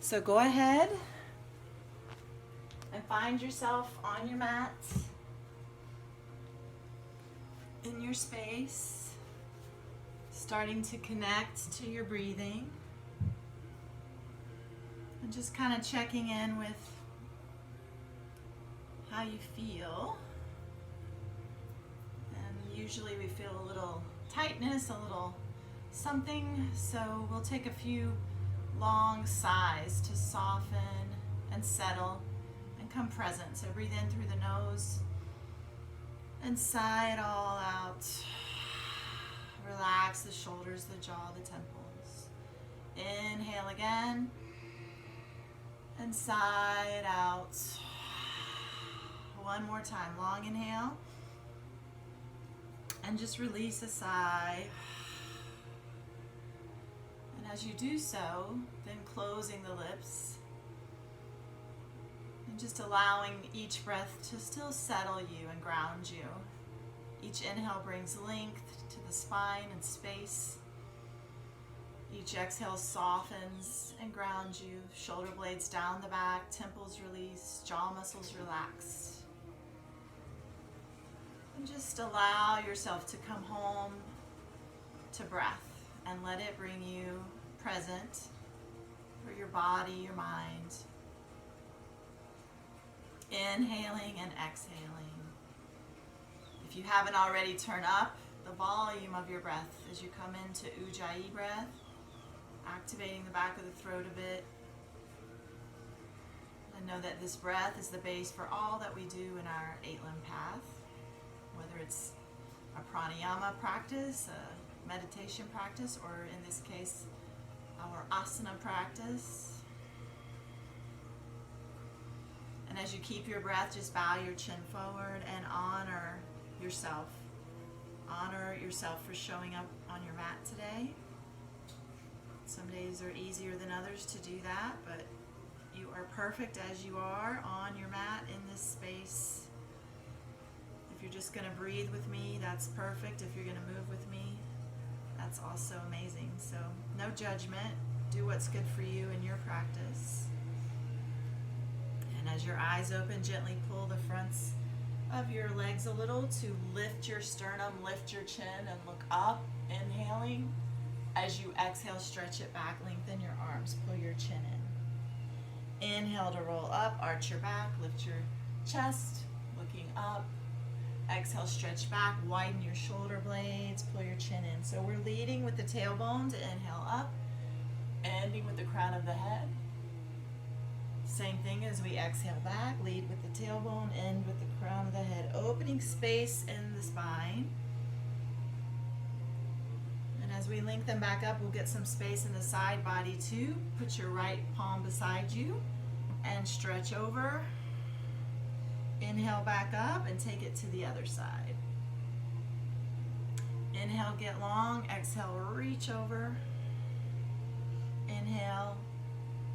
So go ahead and find yourself on your mat in your space, starting to connect to your breathing and just kind of checking in with how you feel. And usually we feel a little tightness, a little something, so we'll take a few long sighs to soften and settle and come present. So breathe in through the nose and sigh it all out. Relax the shoulders, the jaw, the temples. Inhale again and sigh it out. One more time, long inhale and just release a sigh. And as you do so, then closing the lips and just allowing each breath to still settle you and ground you. Each inhale brings length to the spine and space. Each exhale softens and grounds you. Shoulder blades down the back, temples release, jaw muscles relaxed. And just allow yourself to come home to breath and let it bring you present for your body, your mind. Inhaling and exhaling. If you haven't already, turn up the volume of your breath as you come into Ujjayi breath, activating the back of the throat a bit. And know that this breath is the base for all that we do in our 8-limb path, whether it's a pranayama practice, a meditation practice, or in this case, our asana practice. And as you keep your breath, just bow your chin forward and honor yourself. Honor yourself for showing up on your mat today. Some days are easier than others to do that, but you are perfect as you are on your mat in this space. If you're just going to breathe with me, that's perfect. If you're going to move with me, that's also amazing. So no judgment. Do what's good for you in your practice. And as your eyes open, gently pull the fronts of your legs a little to lift your sternum, lift your chin, and look up, inhaling. As you exhale, stretch it back, lengthen your arms, pull your chin in. Inhale to roll up, arch your back, lift your chest, looking up. Exhale, stretch back, widen your shoulder blades, pull your chin in. So we're leading with the tailbone to inhale up, ending with the crown of the head. Same thing as we exhale back, lead with the tailbone, end with the crown of the head, opening space in the spine. And as we lengthen back up, we'll get some space in the side body too. Put your right palm beside you and stretch over. Inhale back up and take it to the other side. Inhale, get long. Exhale, reach over. Inhale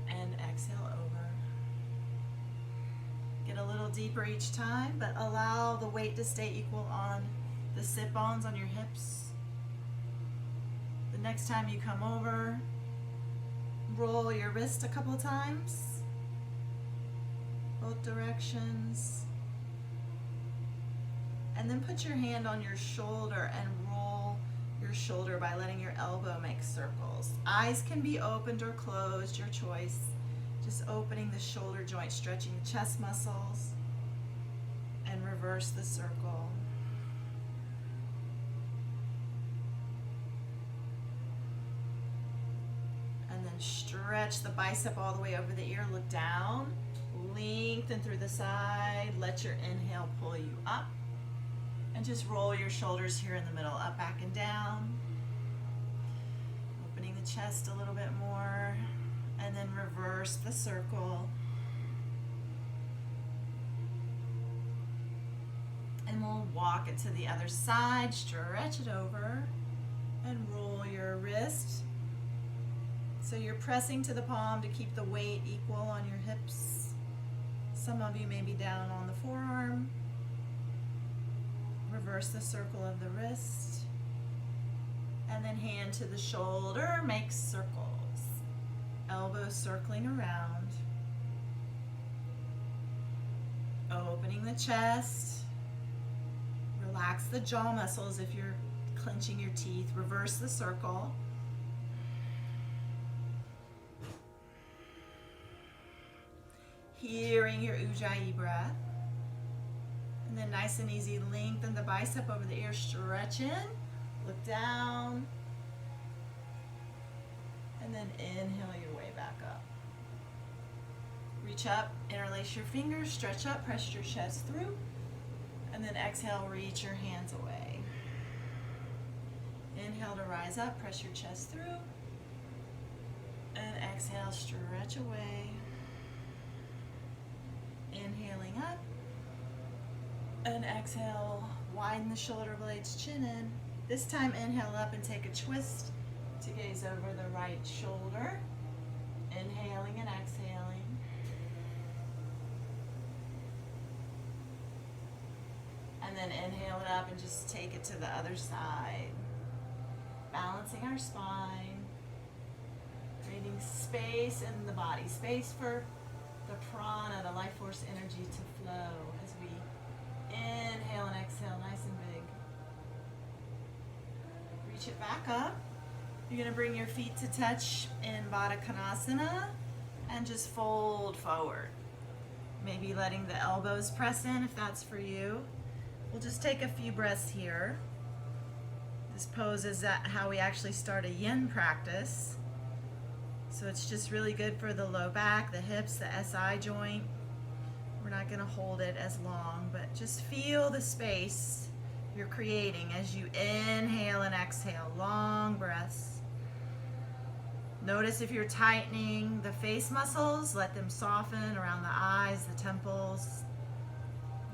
and exhale over. Get a little deeper each time, but allow the weight to stay equal on the sit bones on your hips. The next time you come over, roll your wrist a couple times, both directions. And then put your hand on your shoulder and roll your shoulder by letting your elbow make circles. Eyes can be opened or closed, your choice. Just opening the shoulder joint, stretching the chest muscles, and reverse the circle. And then stretch the bicep all the way over the ear, look down, lengthen through the side, let your inhale pull you up. And just roll your shoulders here in the middle, up, back, and down. Opening the chest a little bit more. And then reverse the circle. And we'll walk it to the other side, stretch it over, and roll your wrist. So you're pressing to the palm to keep the weight equal on your hips. Some of you may be down on the forearm. Reverse the circle of the wrist. And then hand to the shoulder, make circles. Elbows circling around. Opening the chest. Relax the jaw muscles if you're clenching your teeth. Reverse the circle. Hearing your Ujjayi breath. And then nice and easy, lengthen the bicep over the ear, stretch in, look down, and then inhale your way back up. Reach up, interlace your fingers, stretch up, press your chest through, and then exhale, reach your hands away. Inhale to rise up, press your chest through, and exhale, stretch away. Inhaling up, and exhale, widen the shoulder blades, chin in. This time inhale up and take a twist to gaze over the right shoulder. Inhaling and exhaling. And then inhale it up and just take it to the other side. Balancing our spine. Creating space in the body. Space for the prana, the life force energy to flow as we inhale and exhale, nice and big. Reach it back up. You're going to bring your feet to touch in Baddha Konasana and just fold forward. Maybe letting the elbows press in if that's for you. We'll just take a few breaths here. This pose is how we actually start a yin practice. So it's just really good for the low back, the hips, the SI joint. We're not going to hold it as long, but just feel the space you're creating as you inhale and exhale. Long breaths. Notice if you're tightening the face muscles, let them soften around the eyes, the temples.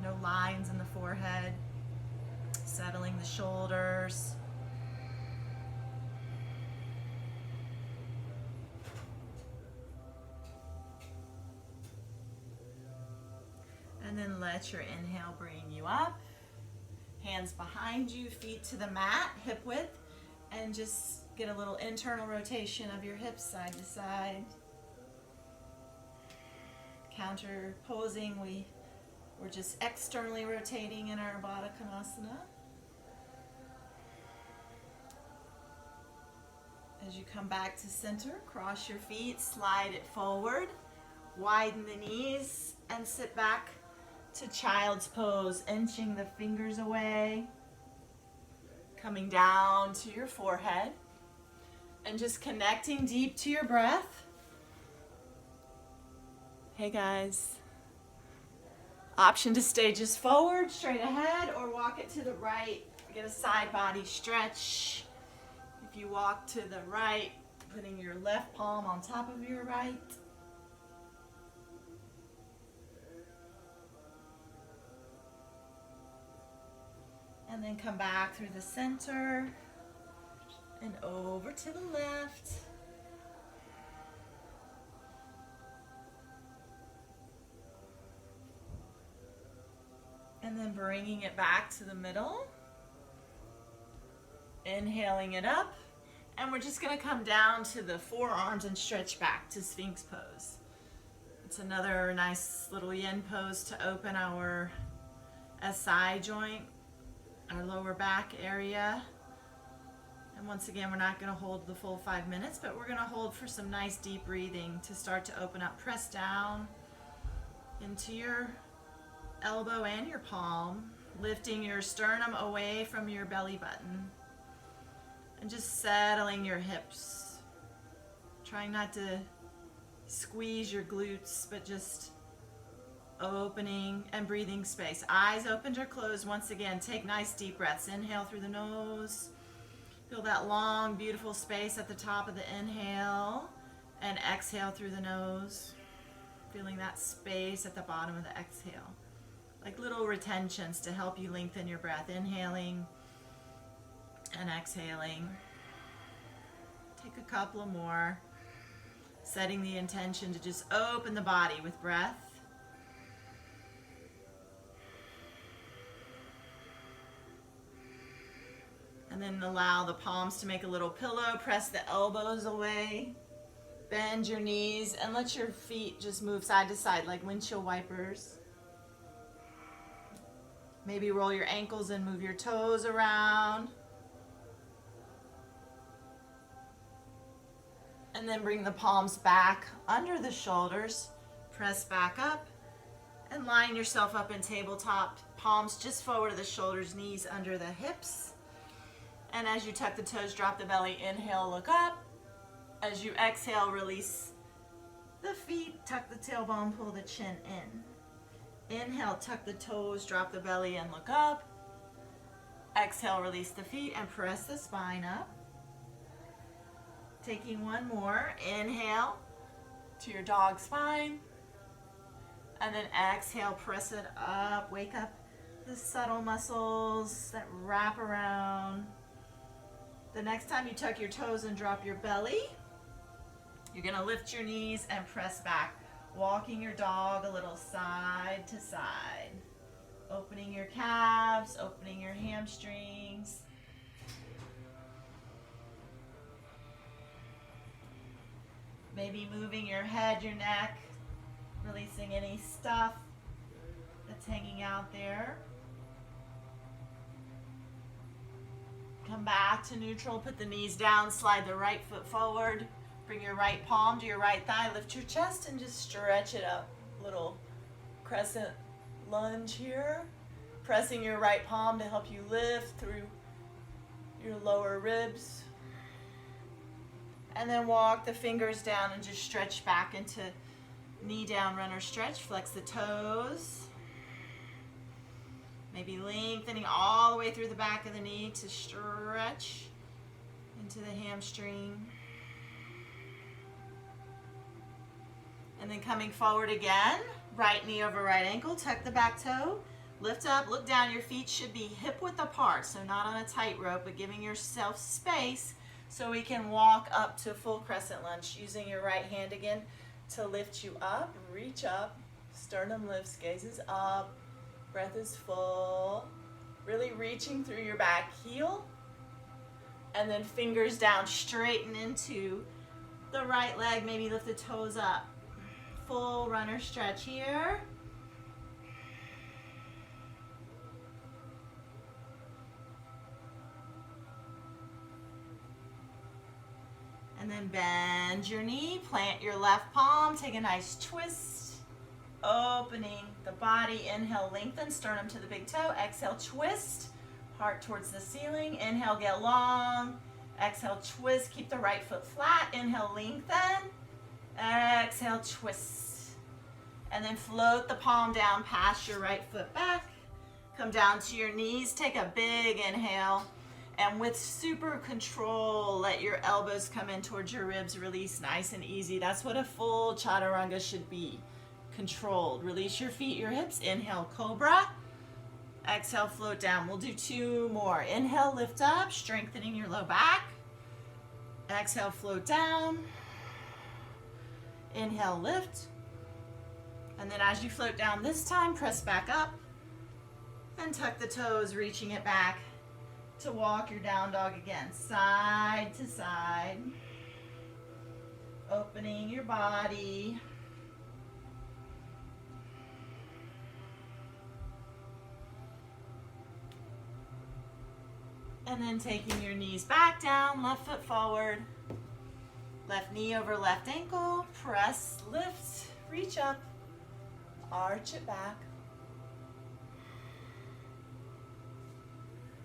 No lines in the forehead. Settling the shoulders. And then let your inhale bring you up. Hands behind you, feet to the mat, hip width, and just get a little internal rotation of your hips side to side. Counter posing, we're just externally rotating in our Baddha Konasana. As you come back to center, cross your feet, slide it forward, widen the knees, and sit back to child's pose, inching the fingers away, coming down to your forehead, and just connecting deep to your breath. Hey guys. Option to stay just forward, straight ahead, or walk it to the right. Get a side body stretch. If you walk to the right, putting your left palm on top of your right. And then come back through the center and over to the left. And then bringing it back to the middle. Inhaling it up. And we're just going to come down to the forearms and stretch back to Sphinx pose. It's another nice little yin pose to open our SI joint, our lower back area. And once again, we're not going to hold the full 5 minutes, but we're going to hold for some nice deep breathing to start to open up. Press down into your elbow and your palm, lifting your sternum away from your belly button, and just settling your hips. Trying not to squeeze your glutes, but just opening and breathing space. Eyes opened or closed. Once again, take nice deep breaths. Inhale through the nose. Feel that long, beautiful space at the top of the inhale, and exhale through the nose. Feeling that space at the bottom of the exhale. Like little retentions to help you lengthen your breath. Inhaling and exhaling. Take a couple more. Setting the intention to just open the body with breath. And then allow the palms to make a little pillow. Press the elbows away. Bend your knees and let your feet just move side to side like windshield wipers. Maybe roll your ankles and move your toes around. And then bring the palms back under the shoulders. Press back up and line yourself up in tabletop. Palms just forward of the shoulders, knees under the hips. And as you tuck the toes, drop the belly. Inhale, look up. As you exhale, release the feet, tuck the tailbone, pull the chin in. Inhale, tuck the toes, drop the belly and look up. Exhale, release the feet and press the spine up. Taking one more, inhale to your dog spine. And then exhale, press it up, wake up the subtle muscles that wrap around. The next time you tuck your toes and drop your belly, you're gonna lift your knees and press back, walking your dog a little side to side. Opening your calves, opening your hamstrings. Maybe moving your head, your neck, releasing any stuff that's hanging out there. Come back to neutral, put the knees down, slide the right foot forward. Bring your right palm to your right thigh, lift your chest and just stretch it up. Little crescent lunge here. Pressing your right palm to help you lift through your lower ribs. And then walk the fingers down and just stretch back into knee down runner stretch. Flex the toes. Maybe lengthening all the way through the back of the knee to stretch into the hamstring. And then coming forward again, right knee over right ankle, tuck the back toe, lift up, look down. Your feet should be hip width apart, so not on a tightrope, but giving yourself space so we can walk up to full crescent lunge. Using your right hand again to lift you up, reach up, sternum lifts, gazes up, breath is full. Really reaching through your back heel, and then fingers down, straighten into the right leg, maybe lift the toes up. Full runner stretch here. And then bend your knee, plant your left palm, take a nice twist, opening the body. Inhale, lengthen, sternum to the big toe. Exhale, twist, heart towards the ceiling. Inhale, get long. Exhale, twist, keep the right foot flat. Inhale, lengthen. Exhale, twist. And then float the palm down past your right foot back. Come down to your knees, take a big inhale. And with super control, let your elbows come in towards your ribs, release nice and easy. That's what a full chaturanga should be, controlled. Release your feet, your hips. Inhale, cobra. Exhale, float down. We'll do two more. Inhale, lift up, strengthening your low back. Exhale, float down. Inhale, lift. And then as you float down this time, press back up and tuck the toes, reaching it back to walk your down dog again, side to side. Opening your body. And then taking your knees back down, left foot forward. Left knee over left ankle, press, lift, reach up, arch it back.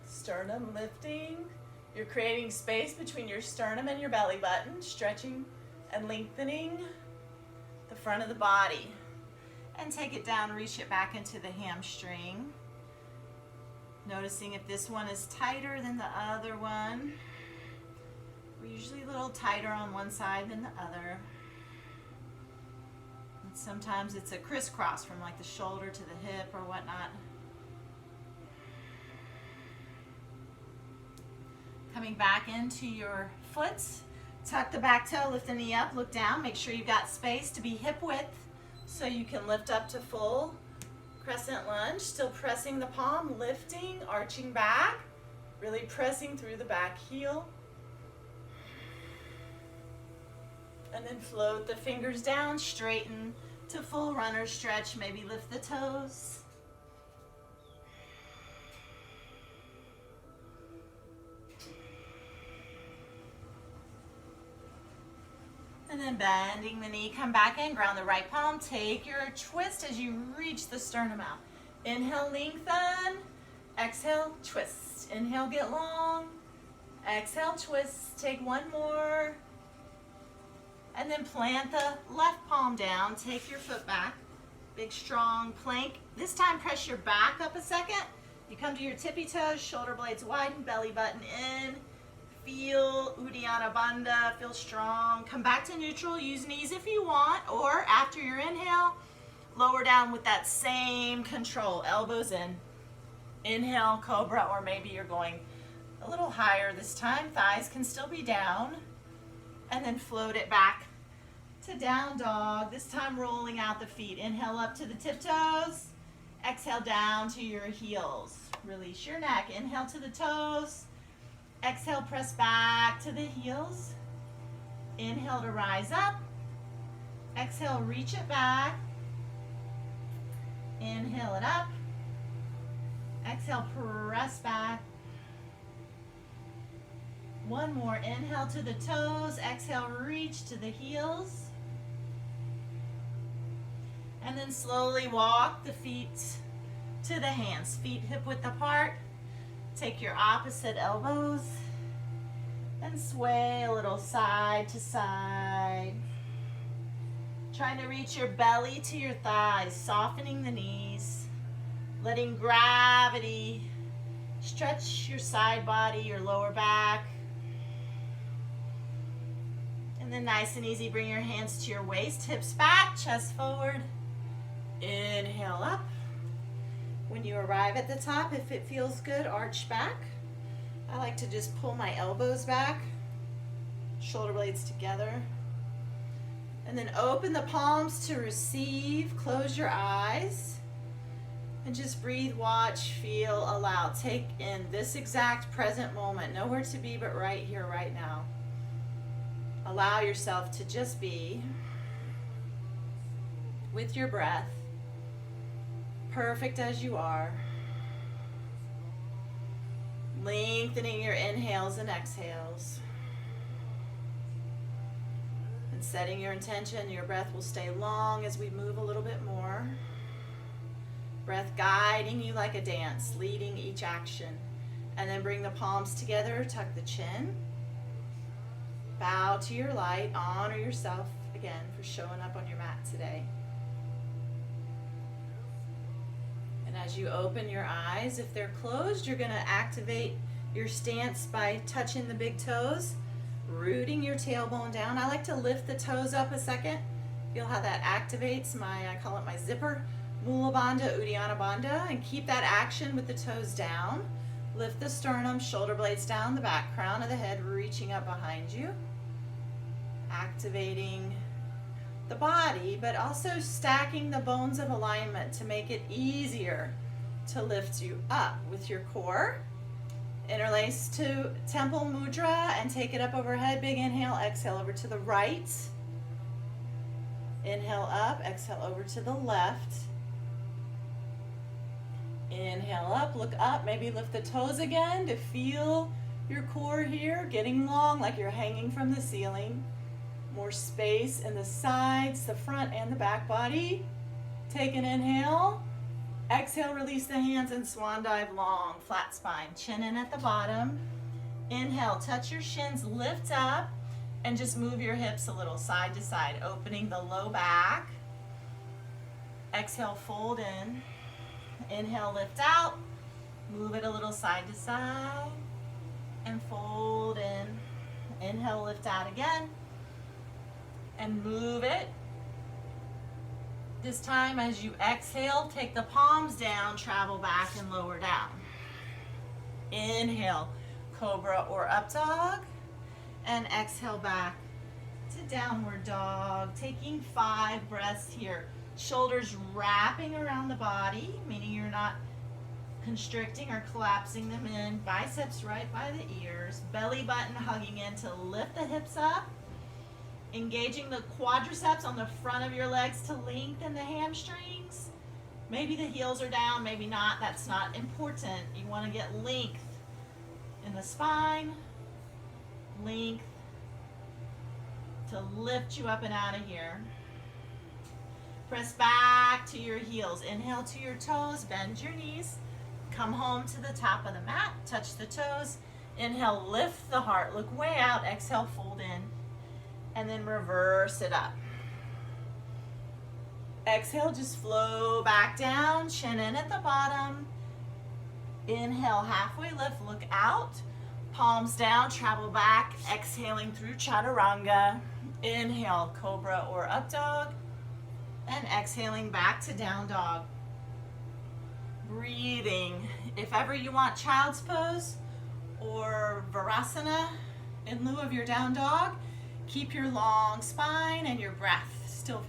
Sternum lifting. You're creating space between your sternum and your belly button, stretching and lengthening the front of the body. And take it down, reach it back into the hamstring. Noticing if this one is tighter than the other one. We're usually a little tighter on one side than the other. And sometimes it's a crisscross from like the shoulder to the hip or whatnot. Coming back into your foot, tuck the back toe, lift the knee up, look down, make sure you've got space to be hip width so you can lift up to full crescent lunge. Still pressing the palm, lifting, arching back, really pressing through the back heel. And then float the fingers down, straighten to full runner stretch, maybe lift the toes. And then bending the knee, come back in, ground the right palm, take your twist as you reach the sternum out. Inhale, lengthen, exhale, twist. Inhale, get long, exhale, twist, take one more. And then plant the left palm down, take your foot back, big strong plank. This time press your back up a second. You come to your tippy toes, shoulder blades widen, belly button in. Feel Uddiyana Bandha, feel strong. Come back to neutral, use knees if you want, or after your inhale, lower down with that same control, elbows in. Inhale, cobra, or maybe you're going a little higher this time. Thighs can still be down. And then float it back to down dog. This time rolling out the feet. Inhale up to the tiptoes. Exhale down to your heels. Release your neck. Inhale to the toes. Exhale, press back to the heels. Inhale to rise up. Exhale, reach it back. Inhale it up. Exhale, press back. One more. Inhale to the toes. Exhale, reach to the heels. And then slowly walk the feet to the hands. Feet hip width apart. Take your opposite elbows and sway a little side to side. Trying to reach your belly to your thighs, softening the knees, letting gravity stretch your side body, your lower back. And then nice and easy, bring your hands to your waist, hips back, chest forward. Inhale up. When you arrive at the top, if it feels good, arch back. I like to just pull my elbows back, shoulder blades together. And then open the palms to receive. Close your eyes. And just breathe, watch, feel, allow. Take in this exact present moment. Nowhere to be but right here, right now. Allow yourself to just be with your breath. Perfect as you are. Lengthening your inhales and exhales. And setting your intention, your breath will stay long as we move a little bit more. Breath guiding you like a dance, leading each action. And then bring the palms together, tuck the chin. Bow to your light, honor yourself again for showing up on your mat today. As you open your eyes, if they're closed, you're going to activate your stance by touching the big toes, rooting your tailbone down. I like to lift the toes up a second. Feel how that activates I call it my zipper, Mula Bandha, Uddiyana Bandha, and keep that action with the toes down. Lift the sternum, shoulder blades down, the back, crown of the head reaching up behind you. Activating the body, but also stacking the bones of alignment to make it easier to lift you up with your core. Interlace to temple mudra and take it up overhead. Big inhale, exhale over to the right. Inhale up, exhale over to the left. Inhale up, look up, maybe lift the toes again to feel your core here, getting long like you're hanging from the ceiling. More space in the sides, the front and the back body. Take an inhale. Exhale, release the hands and swan dive long, flat spine. Chin in at the bottom. Inhale, touch your shins, lift up, and just move your hips a little side to side, opening the low back. Exhale, fold in. Inhale, lift out. Move it a little side to side. And fold in. Inhale, lift out again. And move it. This time as you exhale, take the palms down, travel back and lower down. Inhale, cobra or up dog. And exhale back to downward dog. Taking 5 breaths here. Shoulders wrapping around the body, meaning you're not constricting or collapsing them in. Biceps right by the ears. Belly button hugging in to lift the hips up. Engaging the quadriceps on the front of your legs to lengthen the hamstrings. Maybe the heels are down, maybe not. That's not important. You want to get length in the spine, length to lift you up and out of here. Press back to your heels. Inhale to your toes, bend your knees. Come home to the top of the mat, touch the toes. Inhale, lift the heart, look way out. Exhale, fold in, and then reverse it up. Exhale, just flow back down, chin in at the bottom. Inhale, halfway lift, look out. Palms down, travel back, exhaling through chaturanga. Inhale, cobra or up dog. And exhaling back to down dog. Breathing. If ever you want child's pose or Virasana in lieu of your down dog, keep your long spine and your breath still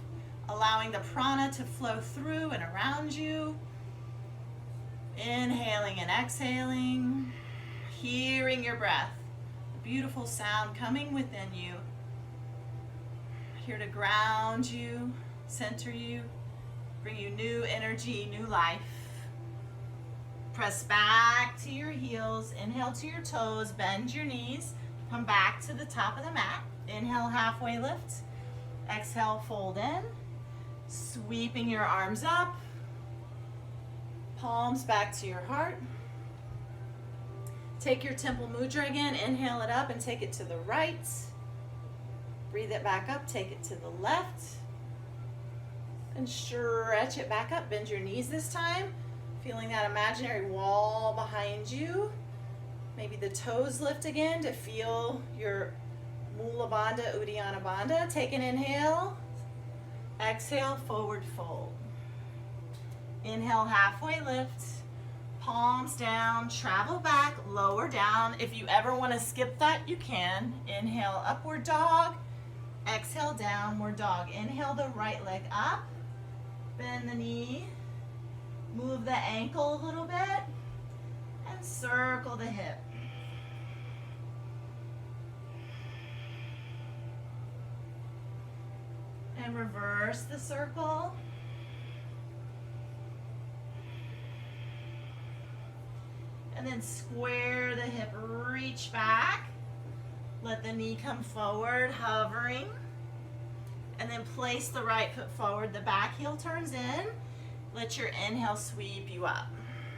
allowing the prana to flow through and around you. Inhaling and exhaling, hearing your breath, a beautiful sound coming within you. Here to ground you, center you, bring you new energy, new life. Press back to your heels, inhale to your toes, bend your knees, come back to the top of the mat. Inhale, halfway lift. Exhale, fold in. Sweeping your arms up, palms back to your heart. Take your temple mudra again, inhale it up and take it to the right. Breathe it back up, take it to the left. And stretch it back up, bend your knees this time. Feeling that imaginary wall behind you. Maybe the toes lift again to feel your Mula Bandha, Uddiyana Bandha. Take an inhale. Exhale, forward fold. Inhale, halfway lift. Palms down, travel back, lower down. If you ever want to skip that, you can. Inhale, upward dog. Exhale, downward dog. Inhale the right leg up. Bend the knee. Move the ankle a little bit. And circle the hip. And reverse the circle. And then square the hip, reach back. Let the knee come forward, hovering. And then place the right foot forward, the back heel turns in. Let your inhale sweep you up.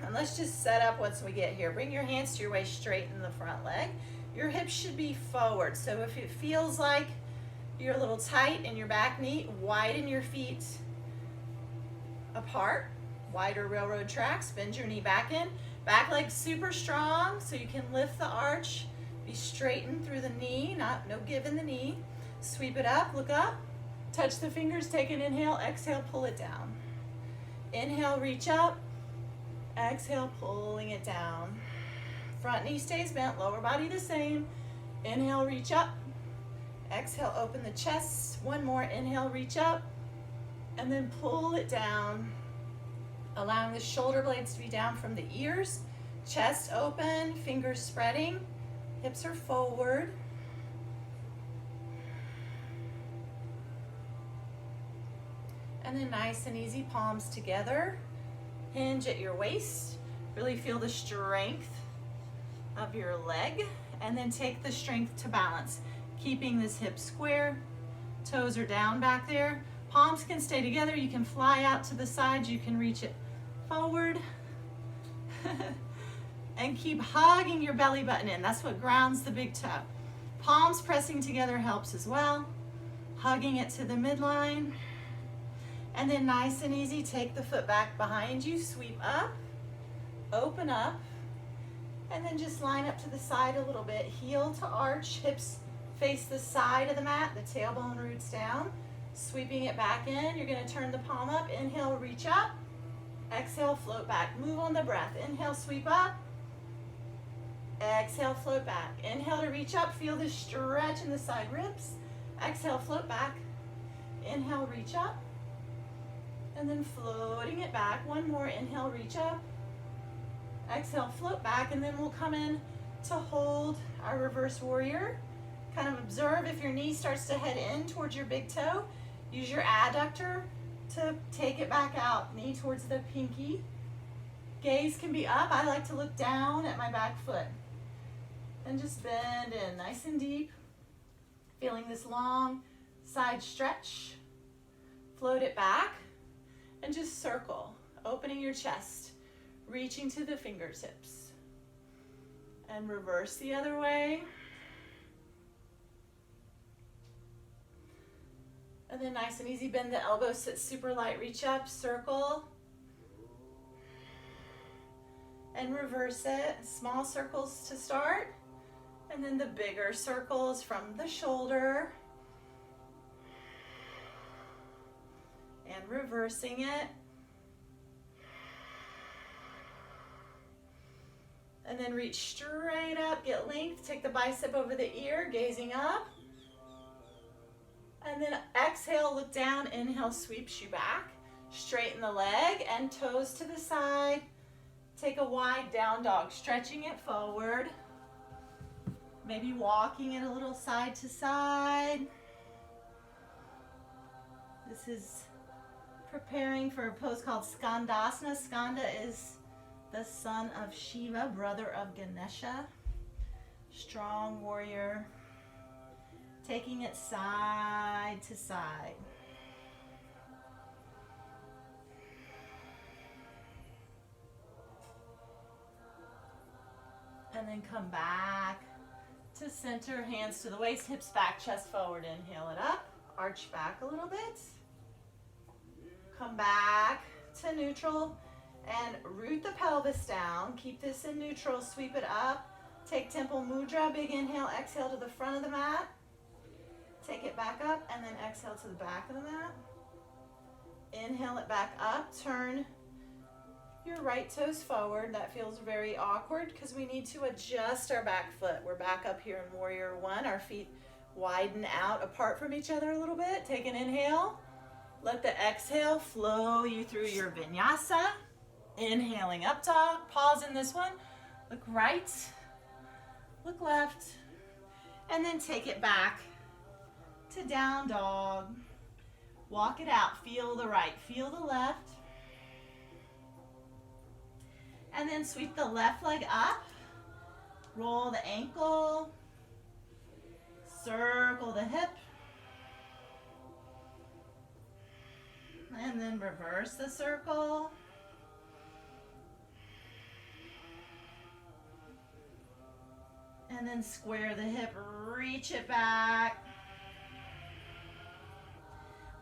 And let's just set up once we get here. Bring your hands to your waist, straighten the front leg. Your hips should be forward. So if it feels like you're a little tight in your back knee, widen your feet apart, wider railroad tracks, bend your knee back in. Back leg super strong so you can lift the arch, be straightened through the knee, no give in the knee. Sweep it up, look up, touch the fingers, take an inhale, exhale, pull it down. Inhale, reach up, exhale, pulling it down. Front knee stays bent, lower body the same. Inhale, reach up. Exhale, open the chest. One more, inhale, reach up, and then pull it down. Allowing the shoulder blades to be down from the ears. Chest open, fingers spreading. Hips are forward. And then nice and easy, palms together. Hinge at your waist. Really feel the strength of your leg. And then take the strength to balance. Keeping this hip square, toes are down back there. Palms can stay together. You can fly out to the side. You can reach it forward. And keep hugging your belly button in. That's what grounds the big toe. Palms pressing together helps as well. Hugging it to the midline. And then nice and easy, take the foot back behind you, sweep up, open up, and then just line up to the side a little bit. Heel to arch, hips face the side of the mat, the tailbone roots down. Sweeping it back in, you're gonna turn the palm up, inhale, reach up. Exhale, float back, move on the breath. Inhale, sweep up. Exhale, float back. Inhale to reach up, feel the stretch in the side ribs. Exhale, float back. Inhale, reach up. And then floating it back. One more, inhale, reach up. Exhale, float back, and then we'll come in to hold our reverse warrior. Kind of observe if your knee starts to head in towards your big toe. Use your adductor to take it back out, knee towards the pinky. Gaze can be up. I like to look down at my back foot. And just bend in nice and deep. Feeling this long side stretch. Float it back and just circle, opening your chest, reaching to the fingertips. And reverse the other way. And then nice and easy, bend the elbows, sit super light, reach up, circle. And reverse it, small circles to start. And then the bigger circles from the shoulder. And reversing it. And then reach straight up, get length, take the bicep over the ear, gazing up. And then exhale, look down, inhale, sweeps you back. Straighten the leg and toes to the side. Take a wide down dog, stretching it forward. Maybe walking it a little side to side. This is preparing for a pose called Skandasana. Skanda is the son of Shiva, brother of Ganesha. Strong warrior. Taking it side to side. And then come back to center, hands to the waist, hips back, chest forward. Inhale it up, arch back a little bit. Come back to neutral and root the pelvis down. Keep this in neutral, sweep it up. Take temple mudra, big inhale, exhale to the front of the mat. Take it back up and then exhale to the back of the mat. Inhale it back up, turn your right toes forward. That feels very awkward because we need to adjust our back foot. We're back up here in warrior one. Our feet widen out apart from each other a little bit. Take an inhale. Let the exhale flow you through your vinyasa. Inhaling up dog. Pause in this one. Look right. Look left. And then take it back to down dog. Walk it out. Feel the right. Feel the left. And then sweep the left leg up. Roll the ankle. Circle the hip. And then reverse the circle. And then square the hip, reach it back.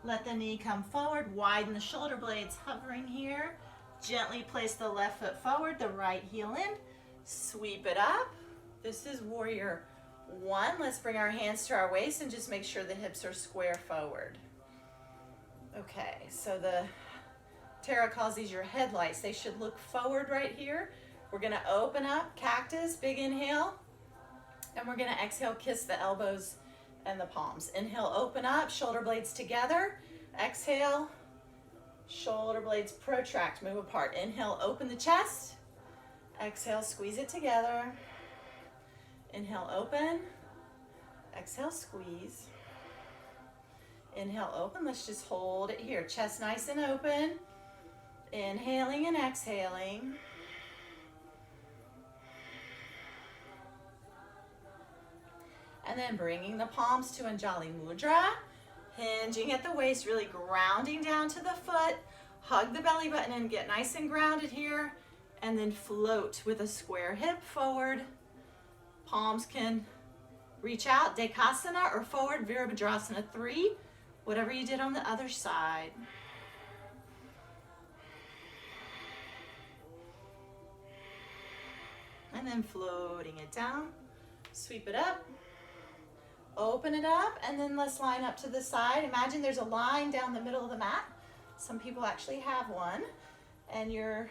Let the knee come forward, widen the shoulder blades, hovering here. Gently place the left foot forward, the right heel in. Sweep it up. This is warrior one. Let's bring our hands to our waist and just make sure the hips are square forward. Okay, so Tara calls these your headlights. They should look forward right here. We're gonna open up, cactus, big inhale. And we're gonna exhale, kiss the elbows and the palms. Inhale, open up, shoulder blades together. Exhale, shoulder blades protract, move apart. Inhale, open the chest. Exhale, squeeze it together. Inhale, open. Exhale, squeeze. Inhale, open. Let's just hold it here. Chest nice and open. Inhaling and exhaling. And then bringing the palms to Anjali Mudra. Hinging at the waist, really grounding down to the foot. Hug the belly button and get nice and grounded here. And then float with a square hip forward. Palms can reach out, Dekasana or forward, Virabhadrasana 3. Whatever you did on the other side. And then floating it down. Sweep it up. Open it up, and then let's line up to the side. Imagine there's a line down the middle of the mat. Some people actually have one. And your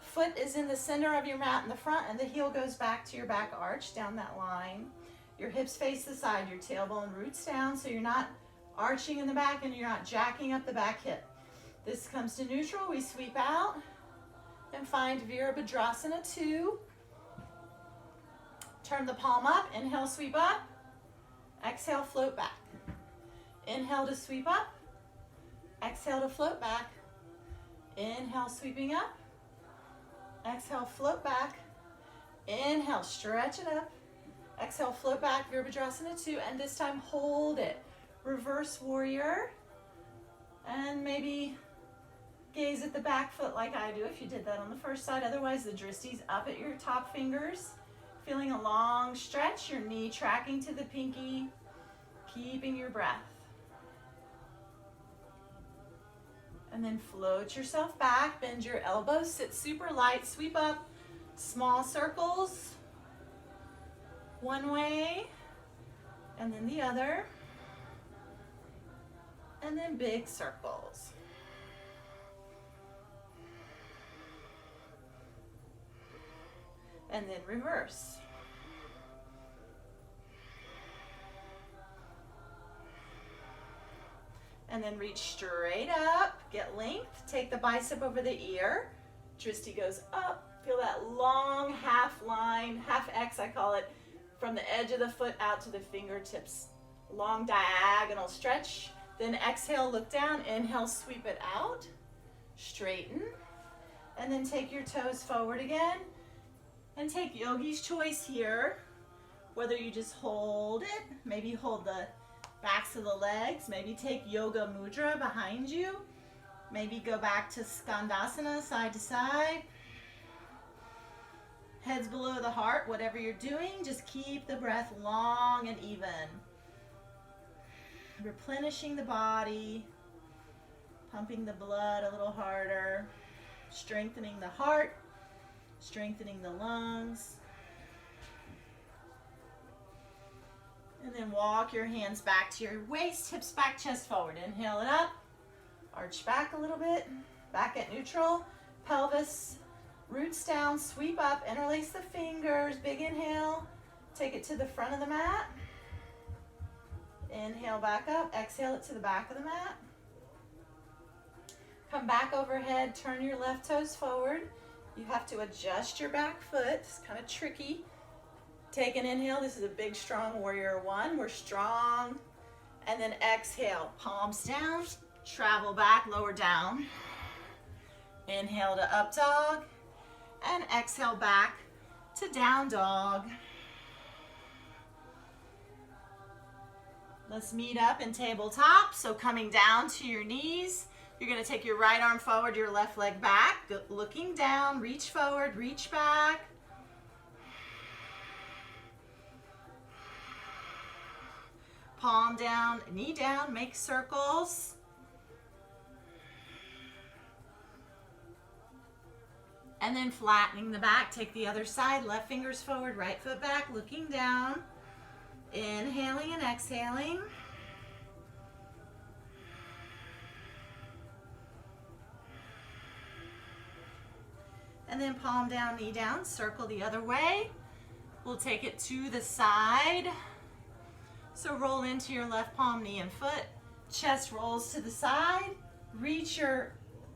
foot is in the center of your mat in the front, and the heel goes back to your back arch down that line. Your hips face the side, your tailbone roots down, so you're not arching in the back and you're not jacking up the back hip. This comes to neutral, we sweep out and find Virabhadrasana 2. Turn the palm up, inhale, sweep up. Exhale, float back. Inhale to sweep up. Exhale to float back. Inhale, sweeping up. Exhale, float back. Inhale, stretch it up. Exhale, float back, Virabhadrasana 2, and this time hold it. Reverse warrior. And maybe gaze at the back foot like I do if you did that on the first side. Otherwise, the dristi's up at your top fingers. Feeling a long stretch, your knee tracking to the pinky, keeping your breath. And then float yourself back, bend your elbows, sit super light, sweep up, small circles, one way, and then the other, and then big circles. And then reverse. And then reach straight up, get length, take the bicep over the ear, dristi goes up, feel that long half line, half X I call it, from the edge of the foot out to the fingertips. Long diagonal stretch, then exhale, look down, inhale, sweep it out, straighten, and then take your toes forward again, and take yogi's choice here, whether you just hold it, maybe hold the backs of the legs, maybe take yoga mudra behind you, maybe go back to skandasana, side to side, heads below the heart, whatever you're doing, just keep the breath long and even. Replenishing the body, pumping the blood a little harder, strengthening the heart, strengthening the lungs. And then walk your hands back to your waist, hips back, chest forward. Inhale it up, arch back a little bit, back at neutral, pelvis, roots down, sweep up, interlace the fingers, big inhale, take it to the front of the mat. Inhale back up, exhale it to the back of the mat. Come back overhead, turn your left toes forward. You have to adjust your back foot, it's kind of tricky. Take an inhale, this is a big strong warrior one, we're strong. And then exhale, palms down, travel back, lower down. Inhale to up dog, and exhale back to down dog. Let's meet up in tabletop, so coming down to your knees, you're gonna take your right arm forward, your left leg back, looking down, reach forward, reach back. Palm down, knee down, make circles. And then flattening the back, take the other side, left fingers forward, right foot back, looking down. Inhaling and exhaling. And then palm down, knee down, circle the other way. We'll take it to the side. So roll into your left palm, knee and foot. Chest rolls to the side. Reach your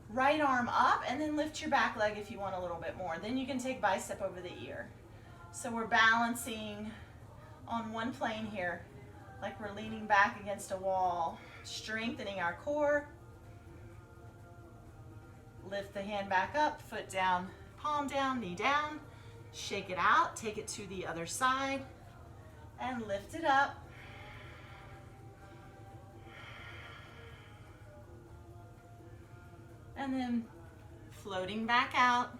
right arm up and then lift your back leg if you want a little bit more. Then you can take bicep over the ear. So we're balancing on one plane here, like we're leaning back against a wall, strengthening our core. Lift the hand back up, foot down, palm down, knee down. Shake it out, take it to the other side, and lift it up. And then floating back out,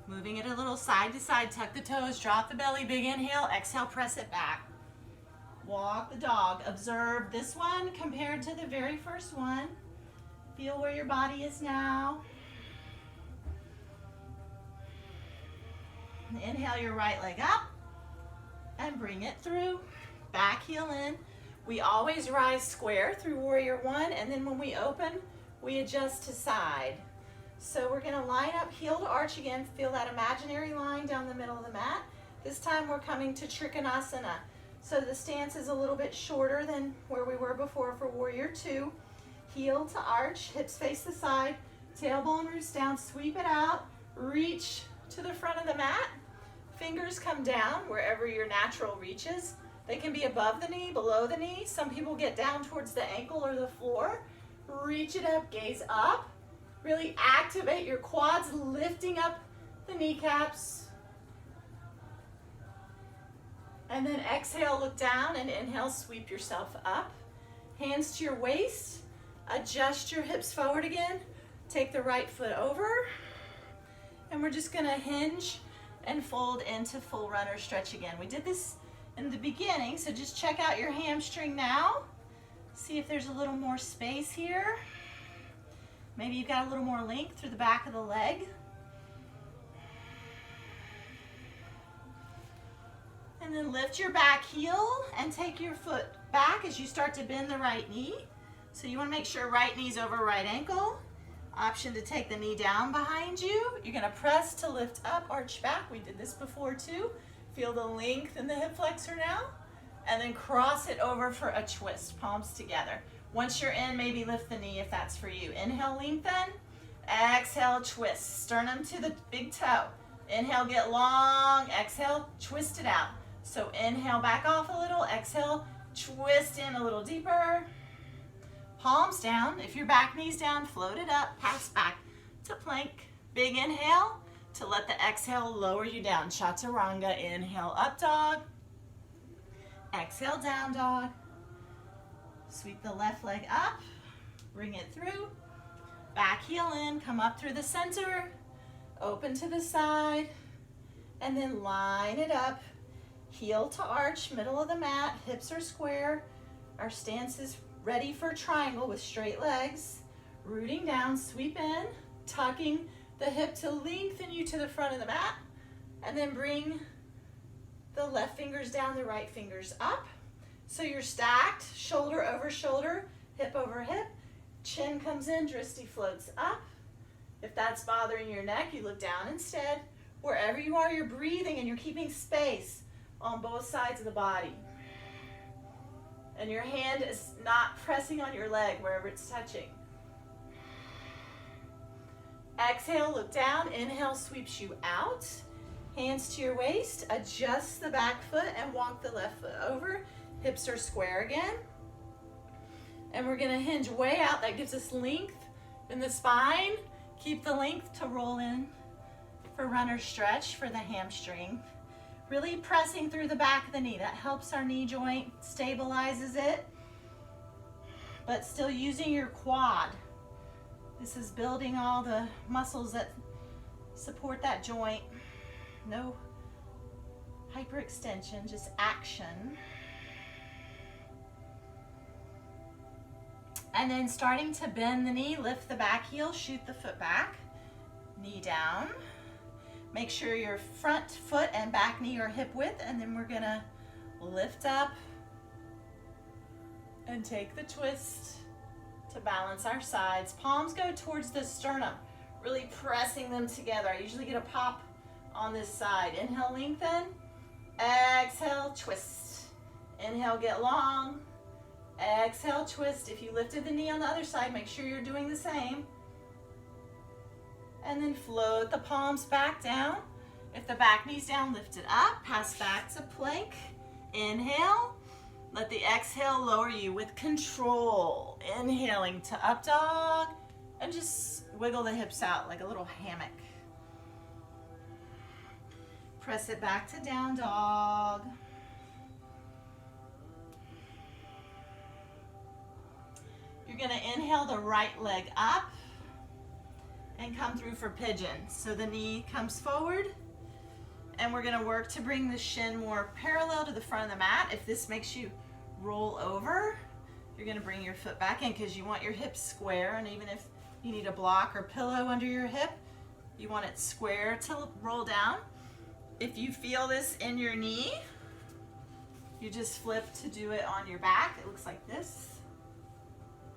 moving it a little side to side, tuck the toes, drop the belly, big inhale, exhale, press it back. Walk the dog. Observe this one compared to the very first one. Feel where your body is now. And inhale your right leg up and bring it through. Back heel in. We always rise square through warrior one, and then when we open, we adjust to side. So we're gonna line up heel to arch again. Feel that imaginary line down the middle of the mat. This time we're coming to Trikonasana. So the stance is a little bit shorter than where we were before for warrior two. Heel to arch, hips face the side, tailbone roots down, sweep it out, reach to the front of the mat. Fingers come down wherever your natural reaches. They can be above the knee, below the knee. Some people get down towards the ankle or the floor. Reach it up, gaze up. Really activate your quads, lifting up the kneecaps. And then exhale, look down, and inhale, sweep yourself up. Hands to your waist. Adjust your hips forward again. Take the right foot over. And we're just gonna hinge and fold into full runner stretch again. We did this in the beginning, so just check out your hamstring now. See if there's a little more space here. Maybe you've got a little more length through the back of the leg. And then lift your back heel and take your foot back as you start to bend the right knee. So you want to make sure right knee's over right ankle. Option to take the knee down behind you. You're going to press to lift up, arch back. We did this before too. Feel the length in the hip flexor now. And then cross it over for a twist, palms together. Once you're in, maybe lift the knee if that's for you. Inhale, lengthen. Exhale, twist. Sternum to the big toe. Inhale, get long. Exhale, twist it out. So inhale, back off a little. Exhale, twist in a little deeper. Palms down. If your back knee's down, float it up. Pass back to plank. Big inhale to let the exhale lower you down. Chaturanga. Inhale, up dog. Exhale, down dog. Sweep the left leg up. Bring it through. Back heel in. Come up through the center. Open to the side. And then line it up. Heel to arch, middle of the mat. Hips are square. Our stance is ready for triangle with straight legs. Rooting down, sweep in. Tucking the hip to lengthen you to the front of the mat. And then bring the left fingers down, the right fingers up. So you're stacked, shoulder over shoulder, hip over hip. Chin comes in, drishti floats up. If that's bothering your neck, you look down instead. Wherever you are, you're breathing and you're keeping space on both sides of the body. And your hand is not pressing on your leg wherever it's touching. Exhale, look down. Inhale, sweeps you out. Hands to your waist. Adjust the back foot and walk the left foot over. Hips are square again. And we're gonna hinge way out. That gives us length in the spine. Keep the length to roll in for runner stretch for the hamstring. Really pressing through the back of the knee. That helps our knee joint, stabilizes it, but still using your quad. This is building all the muscles that support that joint. No hyperextension, just action. And then starting to bend the knee, lift the back heel, shoot the foot back, knee down. Make sure your front foot and back knee are hip width, and then we're gonna lift up and take the twist to balance our sides. Palms go towards the sternum, really pressing them together. I usually get a pop on this side. Inhale, lengthen. Exhale, twist. Inhale, get long. Exhale, twist. If you lifted the knee on the other side, make sure you're doing the same. And then float the palms back down. If the back knee's down, lift it up. Pass back to plank. Inhale. Let the exhale lower you with control. Inhaling to up dog. And just wiggle the hips out like a little hammock. Press it back to down dog. You're gonna inhale the right leg up and come through for pigeon. So the knee comes forward, and we're gonna work to bring the shin more parallel to the front of the mat. If this makes you roll over, you're gonna bring your foot back in because you want your hips square, and even if you need a block or pillow under your hip, you want it square to roll down. If you feel this in your knee, you just flip to do it on your back. It looks like this.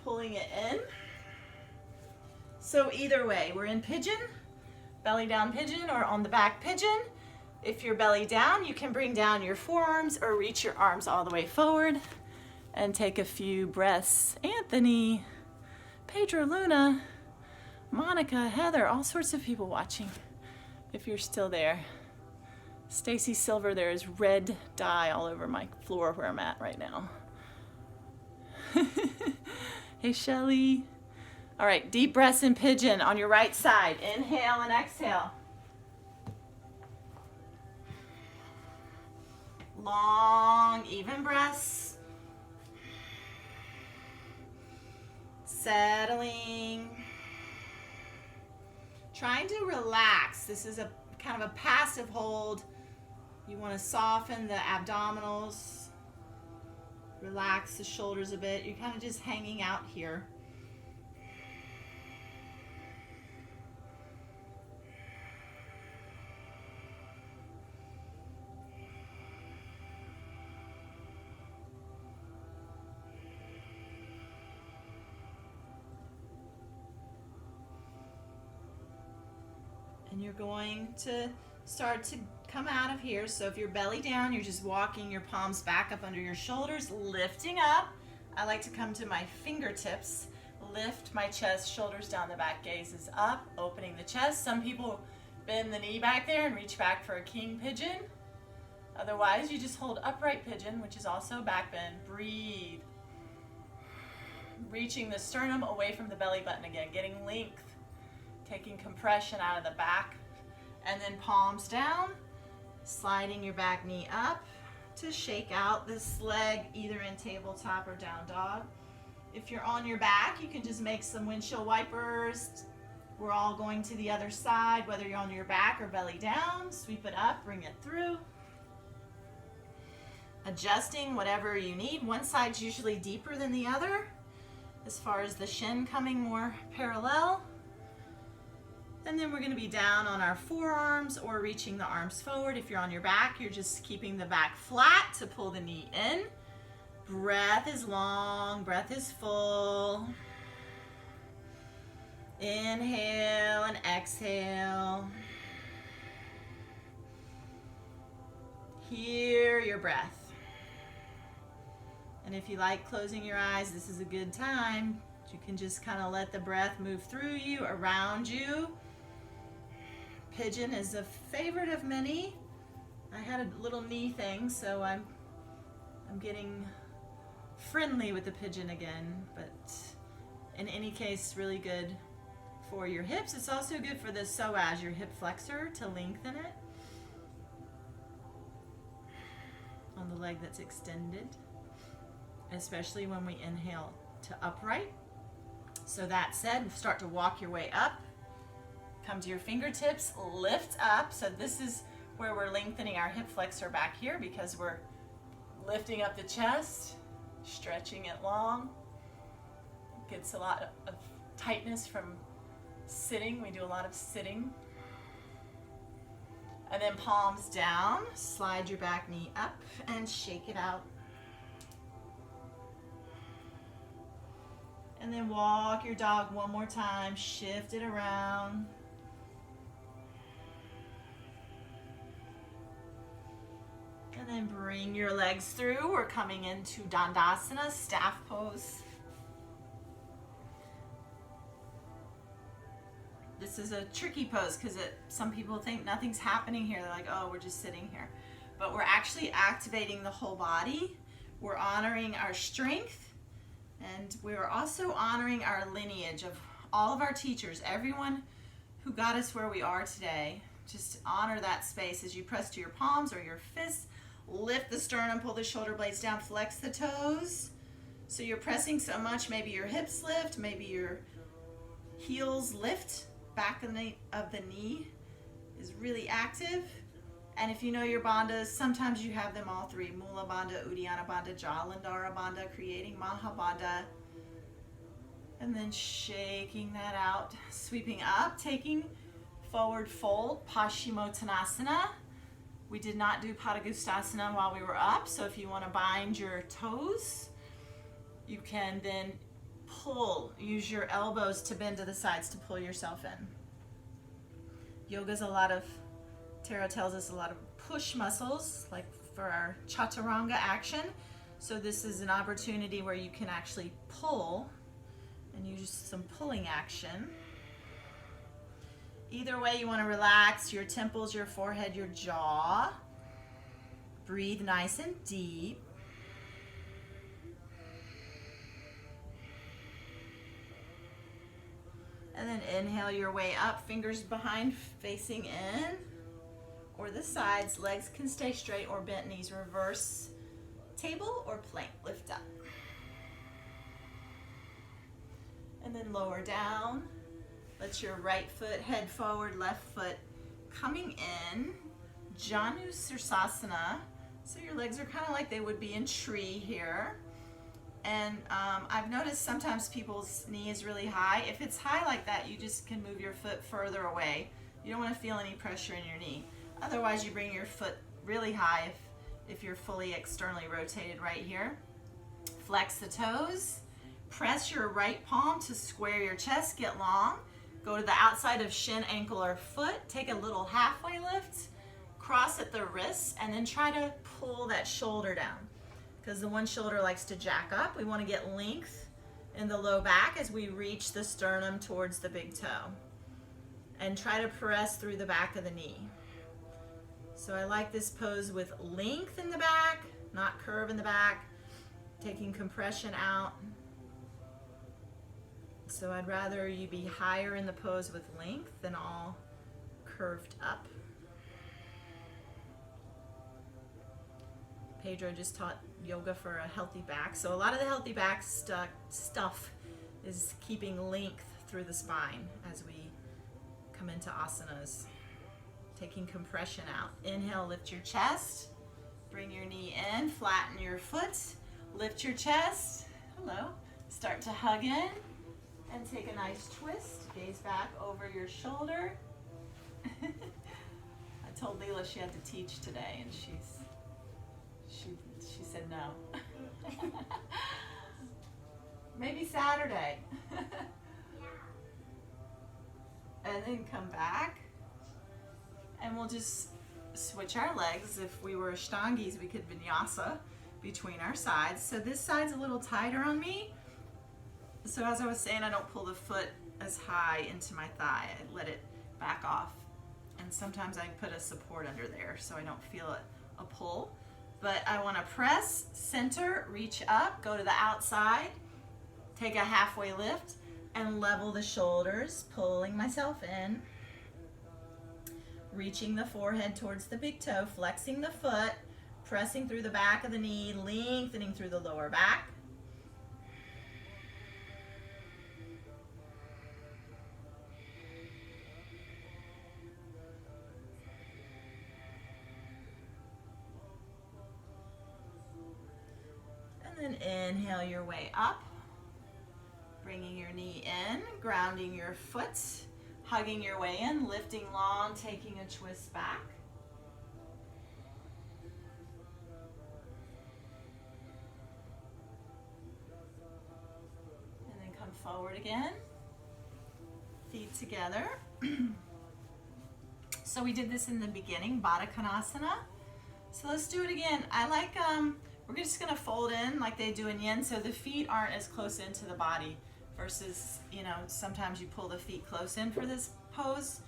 Pulling it in. So either way, we're in pigeon, belly down pigeon, or on the back pigeon. If you're belly down, you can bring down your forearms or reach your arms all the way forward and take a few breaths. Anthony, Pedro Luna, Monica, Heather, all sorts of people watching. If you're still there, Stacy Silver, there is red dye all over my floor where I'm at right now. Hey, Shelly. All right, deep breaths in pigeon on your right side. Inhale and exhale. Long, even breaths. Settling. Trying to relax. This is a kind of a passive hold. You want to soften the abdominals. Relax the shoulders a bit. You're kind of just hanging out here. And you're going to start to come out of here. So if you're belly down, you're just walking your palms back up under your shoulders, lifting up. I like to come to my fingertips, lift my chest, shoulders down, the back gaze is up, opening the chest. Some people bend the knee back there and reach back for a king pigeon. Otherwise, you just hold upright pigeon, which is also back bend. Breathe. Reaching the sternum away from the belly button again, getting length. Taking compression out of the back, and then palms down, sliding your back knee up to shake out this leg either in tabletop or down dog. If you're on your back, you can just make some windshield wipers. We're all going to the other side, whether you're on your back or belly down. Sweep it up, bring it through. Adjusting whatever you need. One side's usually deeper than the other, as far as the shin coming more parallel. And then we're going to be down on our forearms or reaching the arms forward. If you're on your back, you're just keeping the back flat to pull the knee in. Breath is long, breath is full. Inhale and exhale. Hear your breath. And if you like closing your eyes, this is a good time. You can just kind of let the breath move through you, around you. Pigeon is a favorite of many. I had a little knee thing, so I'm getting friendly with the pigeon again, but in any case, really good for your hips. It's also good for the psoas, your hip flexor, to lengthen it on the leg that's extended, especially when we inhale to upright. So that said, start to walk your way up. Come to your fingertips, lift up. So this is where we're lengthening our hip flexor back here because we're lifting up the chest, stretching it long. Gets a lot of tightness from sitting. We do a lot of sitting. And then palms down, slide your back knee up and shake it out. And then walk your dog one more time, shift it around. And then bring your legs through. We're coming into Dandasana, staff pose. This is a tricky pose because some people think nothing's happening here. They're like, oh, we're just sitting here. But we're actually activating the whole body. We're honoring our strength. And we're also honoring our lineage of all of our teachers, everyone who got us where we are today. Just honor that space as you press to your palms or your fists. Lift the sternum, pull the shoulder blades down, flex the toes. So you're pressing so much, maybe your hips lift, maybe your heels lift. Back of the knee is really active. And if you know your bandhas, sometimes you have them all three. Mula Bandha, Uddiyana Bandha, Jalandhara Bandha, creating Maha Bandha. And then shaking that out, sweeping up, taking forward fold, Paschimottanasana. We did not do Padangusthasana while we were up, so if you want to bind your toes, you can then pull, use your elbows to bend to the sides to pull yourself in. Yoga's Tara tells us a lot of push muscles, like for our chaturanga action. So this is an opportunity where you can actually pull and use some pulling action. Either way, you want to relax your temples, your forehead, your jaw. Breathe nice and deep. And then inhale your way up, fingers behind, facing in. Or the sides, legs can stay straight or bent knees. Reverse table or plank, lift up. And then lower down. Let your right foot head forward, left foot coming in. Janu Sirsasana. So your legs are kind of like they would be in tree here. And I've noticed sometimes people's knee is really high. If it's high like that, you just can move your foot further away. You don't want to feel any pressure in your knee. Otherwise, you bring your foot really high if you're fully externally rotated right here. Flex the toes. Press your right palm to square your chest, get long. Go to the outside of shin, ankle, or foot. Take a little halfway lift. Cross at the wrists, and then try to pull that shoulder down. Because the one shoulder likes to jack up. We want to get length in the low back as we reach the sternum towards the big toe. And try to press through the back of the knee. So I like this pose with length in the back, not curve in the back. Taking compression out. So I'd rather you be higher in the pose with length than all curved up. Pedro just taught yoga for a healthy back. So a lot of the healthy back stuff is keeping length through the spine as we come into asanas. Taking compression out. Inhale, lift your chest. Bring your knee in, flatten your foot. Lift your chest. Hello. Start to hug in and take a nice twist. Gaze back over your shoulder. I told Leela she had to teach today, and she said no. Maybe Saturday. And then come back. And we'll just switch our legs. If we were Ashtangis, we could vinyasa between our sides. So this side's a little tighter on me. So as I was saying, I don't pull the foot as high into my thigh. I let it back off. And sometimes I put a support under there so I don't feel a pull. But I want to press, center, reach up, go to the outside, take a halfway lift, and level the shoulders, pulling myself in. Reaching the forehead towards the big toe, flexing the foot, pressing through the back of the knee, lengthening through the lower back. And then inhale your way up, bringing your knee in, grounding your foot, hugging your way in, lifting long, taking a twist back. And then come forward again. Feet together. So we did this in the beginning, Baddha Konasana. So let's do it again. I like, we're just gonna fold in like they do in yin, so the feet aren't as close into the body. Versus, sometimes you pull the feet close in for this pose.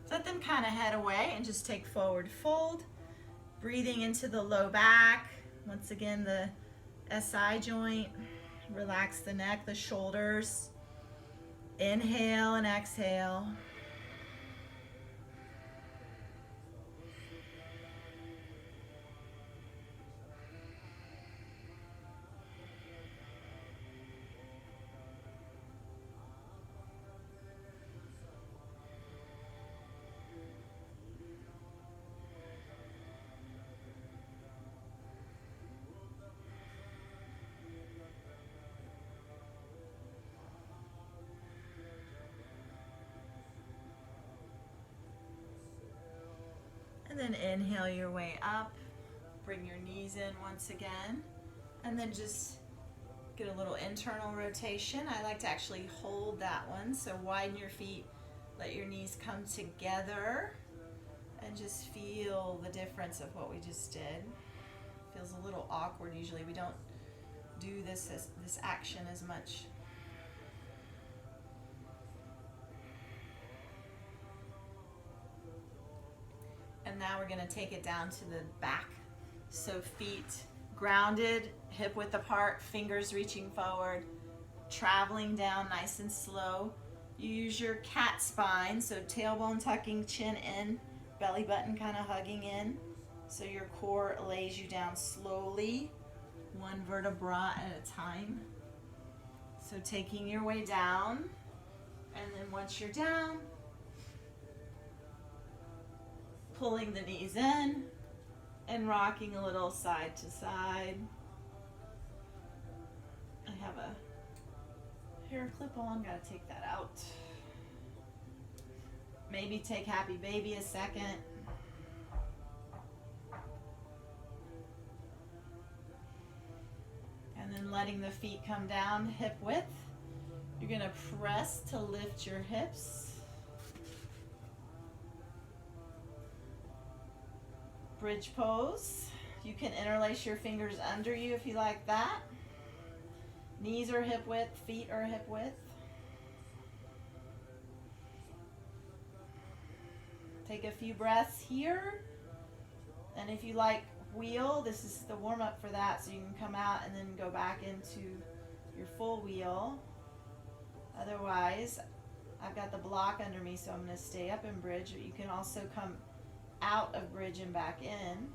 Let them kind of head away and just take forward fold. Breathing into the low back. Once again, the SI joint. Relax the neck, the shoulders. Inhale and exhale. And then inhale your way up, bring your knees in once again, and then just get a little internal rotation. I like to actually hold that one, so widen your feet, let your knees come together, and just feel the difference of what we just did. Feels a little awkward usually. We don't do this action as much. And now we're going to take it down to the back. So feet grounded, hip width apart, fingers reaching forward, traveling down nice and slow. You use your cat spine, so tailbone tucking, chin in, belly button kind of hugging in. So your core lays you down slowly, one vertebra at a time. So taking your way down, and then once you're down, pulling the knees in and rocking a little side to side. I have a hair clip on, gotta take that out. Maybe take happy baby a second. And then letting the feet come down hip width. You're gonna press to lift your hips. Bridge pose. You can interlace your fingers under you if you like that. Knees are hip width, feet are hip width. Take a few breaths here. And if you like wheel, this is the warm up for that, so you can come out and then go back into your full wheel. Otherwise, I've got the block under me, so I'm going to stay up in bridge. But you can also come out of bridge and back in.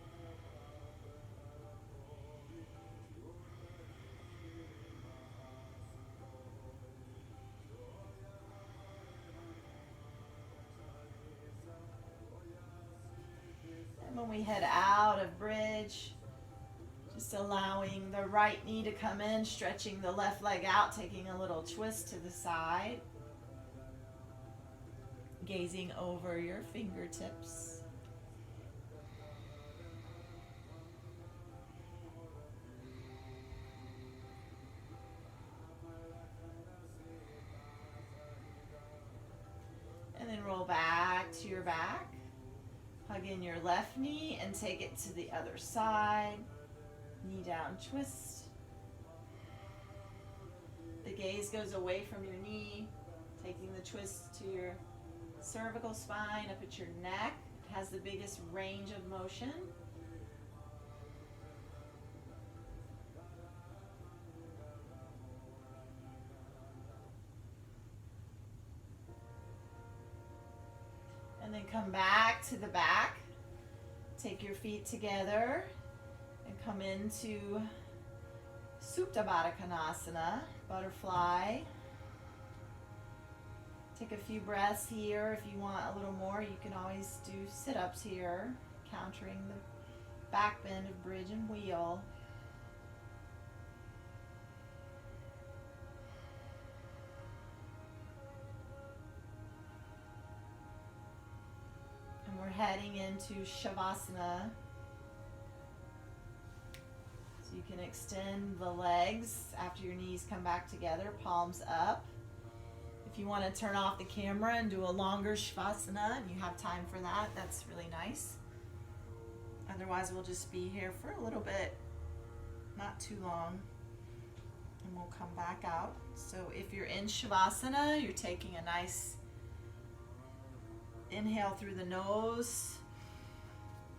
And when we head out of bridge, just allowing the right knee to come in, stretching the left leg out, taking a little twist to the side, gazing over your fingertips. And then roll back to your back. Hug in your left knee and take it to the other side. Knee down, twist. The gaze goes away from your knee, taking the twist to your cervical spine, up at your neck. It has the biggest range of motion. And then come back to the back. Take your feet together and come into Supta Baddha Konasana, butterfly. Take a few breaths here. If you want a little more, you can always do sit-ups here, countering the back bend of bridge and wheel. And we're heading into Shavasana. So you can extend the legs after your knees come back together, palms up. If you want to turn off the camera and do a longer Shavasana, and you have time for that, that's really nice. Otherwise, we'll just be here for a little bit, not too long, and we'll come back out. So if you're in Shavasana, you're taking a nice inhale through the nose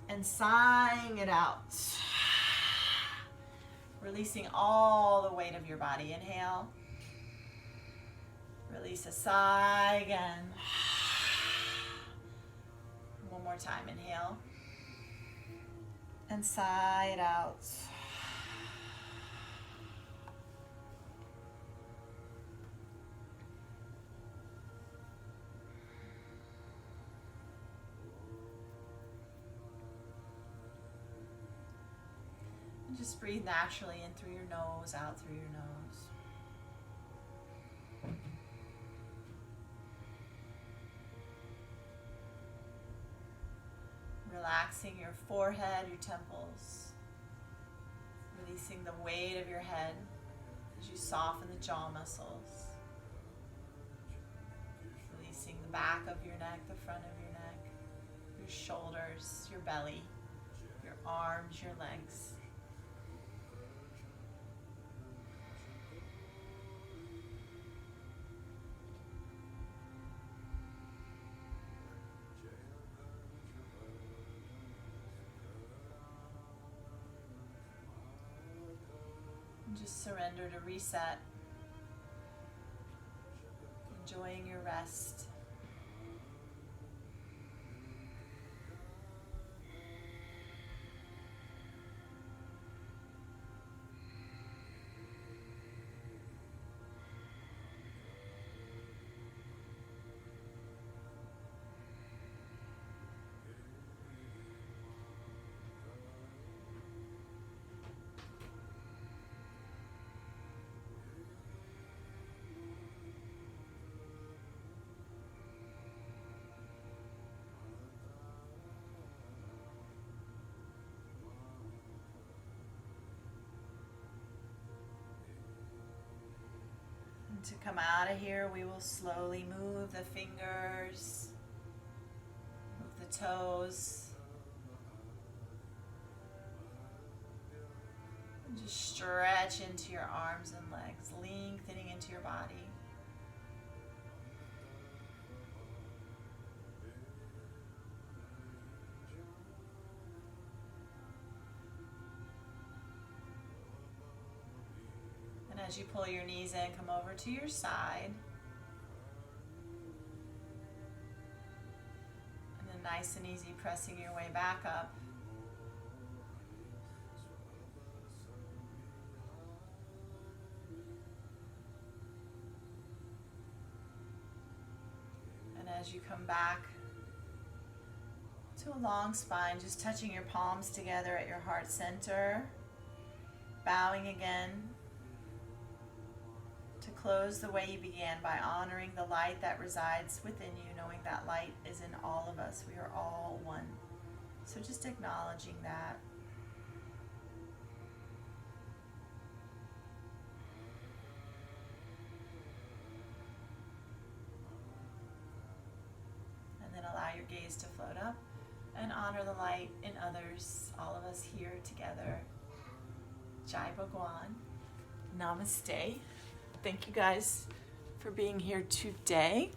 and sighing it out. Releasing all the weight of your body. Inhale. Release a sigh again. One more time. Inhale. And sigh it out. And just breathe naturally in through your nose, out through your nose. Relaxing your forehead, your temples. Releasing the weight of your head as you soften the jaw muscles. Releasing the back of your neck, the front of your neck, your shoulders, your belly, your arms, your legs. Just surrender to reset. Enjoying your rest. To come out of here, we will slowly move the fingers, move the toes, and just stretch into your arms and legs, lengthening into your body. As you pull your knees in, come over to your side. And then nice and easy, pressing your way back up. And as you come back to a long spine, just touching your palms together at your heart center, bowing again. To close the way you began by honoring the light that resides within you, knowing that light is in all of us. We are all one. So just acknowledging that. And then allow your gaze to float up and honor the light in others, all of us here together. Jai Bhagwan. Namaste. Thank you guys for being here today.